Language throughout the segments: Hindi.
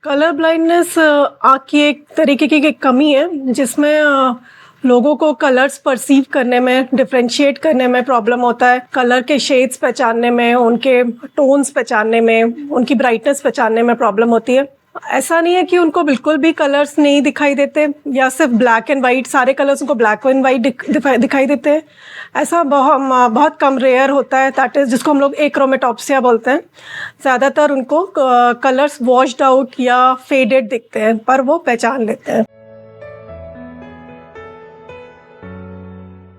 कलर ब्लाइंडनेस आँख की एक तरीके की एक कमी है जिसमें लोगों को कलर्स परसीव करने में, डिफरेंशिएट करने में प्रॉब्लम होता है। कलर के शेड्स पहचानने में, उनके टोन्स पहचानने में, उनकी ब्राइटनेस पहचानने में प्रॉब्लम होती है। ऐसा नहीं है कि उनको बिल्कुल भी कलर्स नहीं दिखाई देते या सिर्फ ब्लैक एंड वाइट, सारे कलर्स उनको ब्लैक एंड वाइट दिखाई देते हैं। ऐसा बहुत कम रेयर होता है, दैट इज़ जिसको हम लोग एक्रोमेटॉप्सिया बोलते हैं। ज़्यादातर उनको कलर्स वॉश्ड आउट या फेडेड दिखते हैं, पर वो पहचान लेते हैं।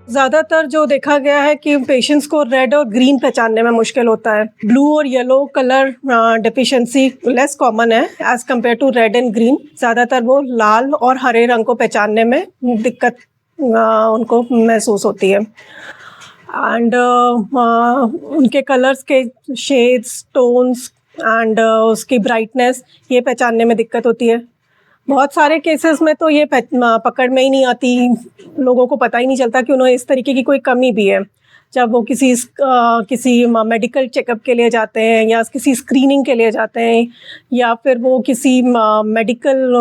ज़्यादातर जो देखा गया है कि पेशेंट्स को रेड और ग्रीन पहचानने में मुश्किल होता है। ब्लू और yellow colour deficiency less common है as compared to red and green. ज़्यादातर वो लाल और हरे रंग को पहचानने में दिक्कत उनको महसूस होती है। एंड उनके कलर्स के शेड्स, टोन्स एंड उसकी ब्राइटनेस, ये पहचानने में दिक्कत होती है। बहुत सारे केसेस में तो ये पकड़ में ही नहीं आती, लोगों को पता ही नहीं चलता कि उन्हें इस तरीके की कोई कमी भी है। जब वो किसी मेडिकल चेकअप के लिए जाते हैं या किसी स्क्रीनिंग के लिए जाते हैं या फिर वो किसी मेडिकल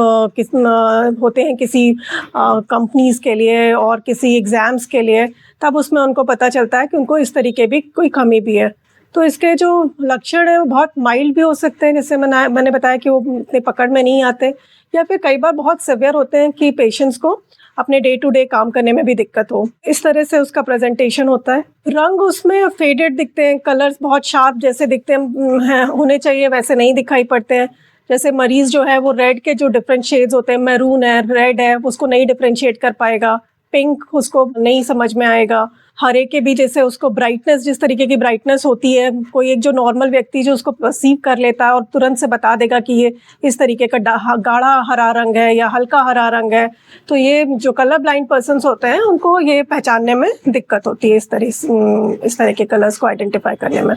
होते हैं किसी कंपनीज़ के लिए और किसी एग्ज़ाम्स के लिए, तब उसमें उनको पता चलता है कि उनको इस तरीके भी कोई कमी भी है। तो इसके जो लक्षण हैं वो बहुत माइल्ड भी हो सकते हैं, जैसे मैंने बताया कि वो इतने पकड़ में नहीं आते, या फिर कई बार बहुत सिवियर होते हैं कि पेशेंट्स को अपने डे टू डे काम करने में भी दिक्कत हो। इस तरह से उसका प्रेजेंटेशन होता है। रंग उसमें फेडेड दिखते हैं, कलर्स बहुत शार्प जैसे दिखते हैं होने चाहिए वैसे नहीं दिखाई पड़ते हैं। जैसे मरीज़ जो है वो रेड के जो डिफरेंट शेड्स होते हैं, मैरून है, रेड है, उसको नहीं डिफरेंशिएट कर पाएगा। पिंक उसको नहीं समझ में आएगा। हरे के भी जैसे उसको ब्राइटनेस, जिस तरीके की ब्राइटनेस होती है, कोई एक जो नॉर्मल व्यक्ति जो उसको परसीव कर लेता है और तुरंत से बता देगा कि ये इस तरीके का गाढ़ा हरा रंग है या हल्का हरा रंग है। तो ये जो कलर ब्लाइंड पर्सन्स होते हैं उनको ये पहचानने में दिक्कत होती है, इस तरह के कलर्स को आइडेंटिफाई करने में।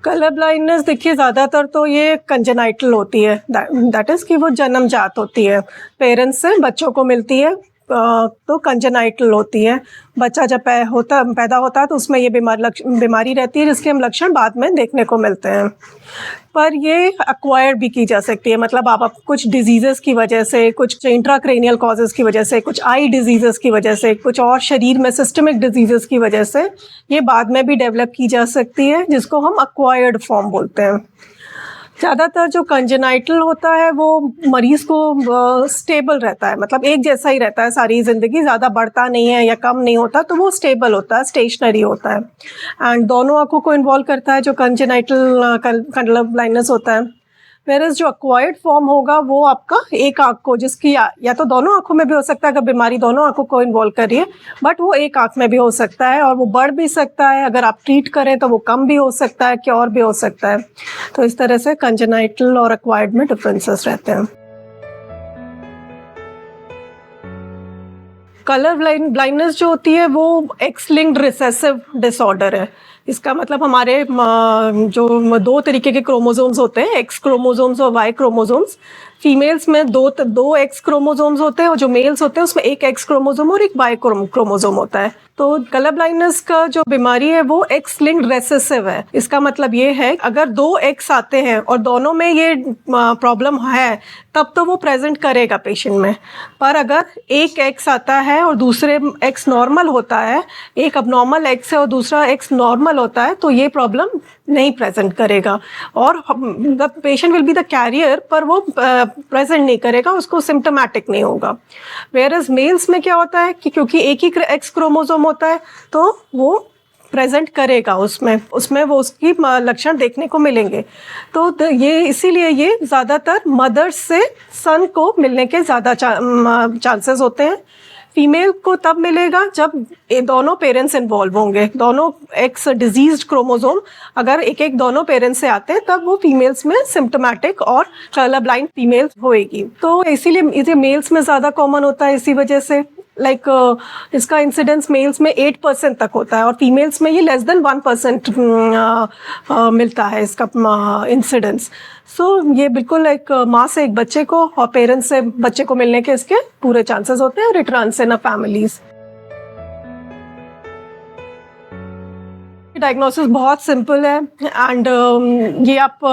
कलर ब्लाइंडनेस देखिए ज़्यादातर तो ये कंजेनाइटल होती है, दैट इज़ कि वो जन्मजात होती है, पेरेंट्स से बच्चों को मिलती है। तो कंजेनाइटल होती है। बच्चा जब पैदा होता है तो उसमें ये बीमारी रहती है जिसके हम लक्षण बाद में देखने को मिलते हैं। पर ये एक्वायर्ड भी की जा सकती है, मतलब आप कुछ डिजीज़ेस की वजह से, कुछ इंट्राक्रेनियल कॉजेज़ की वजह से, कुछ आई डिजीज़ेस की वजह से, कुछ और शरीर में सिस्टमिक डिजीज़ेस की वजह से ये बाद में भी डेवलप की जा सकती है, जिसको हम एक्वायर्ड फॉर्म बोलते हैं। ज़्यादातर जो कंजेनाइटल होता है वो मरीज़ को स्टेबल रहता है, मतलब एक जैसा ही रहता है सारी ज़िंदगी, ज़्यादा बढ़ता नहीं है या कम नहीं होता, तो वो स्टेबल होता है, स्टेशनरी होता है। एंड दोनों आँखों को इन्वॉल्व करता है जो कंजेनाइटल कलर ब्लाइंडनेस होता है। वेयरएज़ जो एक्वायर्ड फॉर्म होगा वो आपका एक आँख को, जिसकी या तो दोनों आँखों में भी हो सकता है अगर बीमारी दोनों आँखों को इन्वॉल्व कर रही है, बट वो एक आँख में भी हो सकता है और वो बढ़ भी सकता है। अगर आप ट्रीट करें तो वो कम भी हो सकता है, क्योर भी हो सकता है। तो इस तरह से कंजेनाइटल और एक्वायर्ड में डिफरेंसेस रहते हैं। कलर ब्लाइंडनेस जो होती है वो एक्स लिंक्ड रिसेसिव डिसऑर्डर है। इसका मतलब हमारे जो दो तरीके के क्रोमोसोम्स होते हैं, एक्स क्रोमोसोम्स और वाई क्रोमोसोम्स। फीमेल्स में दो एक्स क्रोमोसोम्स होते हैं और जो मेल्स होते हैं उसमें एक एक्स क्रोमोसोम और एक वाई क्रोमोसोम होता है। तो कलर ब्लाइंडनेस का जो बीमारी है वो एक्स लिंक्ड रेसेसिव है। इसका मतलब ये है अगर दो एक्स आते हैं और दोनों में ये प्रॉब्लम है तब तो वो प्रेजेंट करेगा पेशेंट में। पर अगर एक एक्स आता है और दूसरे एक्स नॉर्मल होता है, एक अबनॉर्मल एक्स है और दूसरा एक्स नॉर्मल होता है, तो ये प्रॉब्लम नहीं प्रेजेंट करेगा और the patient will be the carrier, पर वो प्रेजेंट नहीं करेगा, उसको सिम्टोमेटिक नहीं होगा। वेयरएज़ मेल्स में क्या होता है कि क्योंकि एक ही एक्स क्रोमोसोम होता है तो वो प्रेजेंट करेगा, उसमें वो उसकी लक्षण देखने को मिलेंगे। तो ये इसीलिए ये ज़्यादातर मदर्स से सन को मिलने के ज़्यादा चांसेस होते हैं। फीमेल को तब मिलेगा जब ये दोनों पेरेंट्स इन्वॉल्व होंगे, दोनों एक्स डिजीज्ड क्रोमोसोम अगर एक एक दोनों पेरेंट्स से आते हैं तब वो फीमेल्स में सिम्टोमेटिक और कलर ब्लाइंड फीमेल होएगी। तो इसीलिए इसे मेल्स में ज़्यादा कॉमन होता है। इसी वजह से इसका इंसिडेंस मेल्स में 8% तक होता है और फीमेल्स में ये लेस देन 1% मिलता है इसका इंसिडेंस। सो ये बिल्कुल एक माँ से एक बच्चे को और पेरेंट्स से बच्चे को मिलने के इसके पूरे चांसेस होते हैं, returns in a families. Diagnosis बहुत सिंपल है एंड ये आप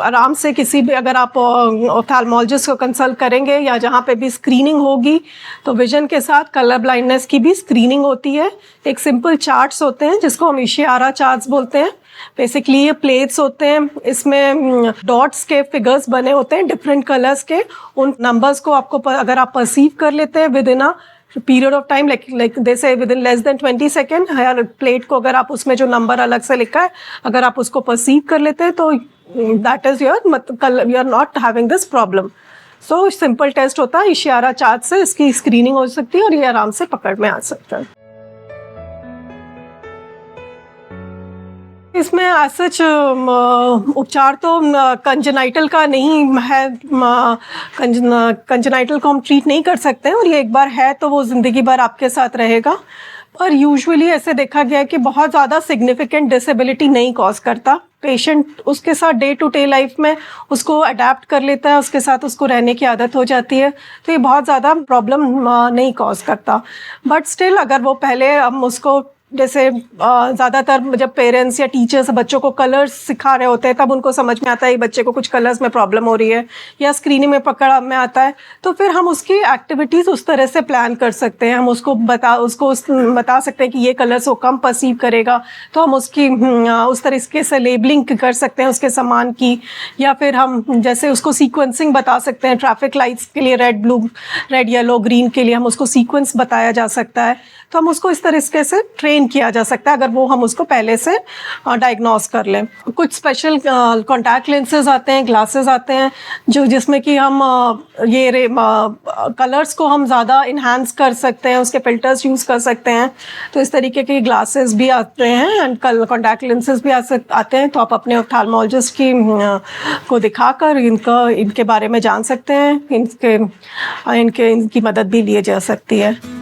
आराम से किसी भी, अगर आप ऑफ्थेल्मोलॉजिस्ट को कंसल्ट करेंगे या जहाँ पे भी स्क्रीनिंग होगी तो विजन के साथ कलर ब्लाइंडनेस की भी स्क्रीनिंग होती है। एक सिंपल चार्ट्स होते हैं जिसको हम इशियारा चार्ट्स बोलते हैं। बेसिकली ये प्लेट्स होते हैं, इसमें डॉट्स के फिगर्स बने होते हैं डिफरेंट कलर्स के। उन नंबर्स को आपको अगर आप परसीव कर लेते हैं within a period of time, like they say within less than 20 second, हर प्लेट को अगर आप उसमें जो नंबर अलग से लिखा है अगर आप उसको परसीव कर लेते हैं तो that is you are not having this problem. So simple test होता है, इशियारा चार्ट से इसकी स्क्रीनिंग हो सकती है और ये आराम से पकड़ में आ सकता है। इसमें सच उपचार तो कंजेनाइटल का नहीं है, कंजेनाइटल को हम ट्रीट नहीं कर सकते हैं और ये एक बार है तो वो ज़िंदगी भर आपके साथ रहेगा। पर यूजुअली ऐसे देखा गया है कि बहुत ज़्यादा सिग्निफिकेंट डिसेबिलिटी नहीं कॉज करता। पेशेंट उसके साथ डे टू डे लाइफ में उसको अडेप्ट कर लेता है, उसके साथ उसको रहने की आदत हो जाती है, तो ये बहुत ज़्यादा प्रॉब्लम नहीं कॉज करता। बट स्टिल अगर वो पहले हम उसको, जैसे ज़्यादातर जब पेरेंट्स या टीचर्स बच्चों को कलर्स सिखा रहे होते हैं तब उनको समझ में आता है बच्चे को कुछ कलर्स में प्रॉब्लम हो रही है या स्क्रीनिंग में पकड़ में आता है, तो फिर हम उसकी एक्टिविटीज़ उस तरह से प्लान कर सकते हैं। हम उसको बता सकते हैं कि ये कलर्स वो कम परसीव करेगा, तो हम उसकी उस तरीके से लेबलिंग कर सकते हैं उसके सामान की, या फिर हम जैसे उसको सीक्वेंसिंग बता सकते हैं। ट्रैफिक लाइट्स के लिए red blue, red yellow green के लिए हम उसको सीक्वेंस बताया जा सकता है, तो हम उसको इस तरीके से ट्रेन किया जा सकता है अगर वो हम उसको पहले से डायग्नोस कर लें। कुछ स्पेशल कॉन्टैक्ट लेंसेज आते हैं, ग्लासेस आते हैं जिसमें कि हम ये कलर्स को हम ज़्यादा इन्हांस कर सकते हैं, उसके फिल्टर्स यूज़ कर सकते हैं। तो इस तरीके के ग्लासेस भी आते हैं एंड कॉन्टैक्ट लेंसेज भी आते हैं। तो आप अपने ऑफ्थेल्मोलॉजिस्ट को दिखाकर इनके बारे में जान सकते हैं, इनकी मदद भी ली जा सकती है।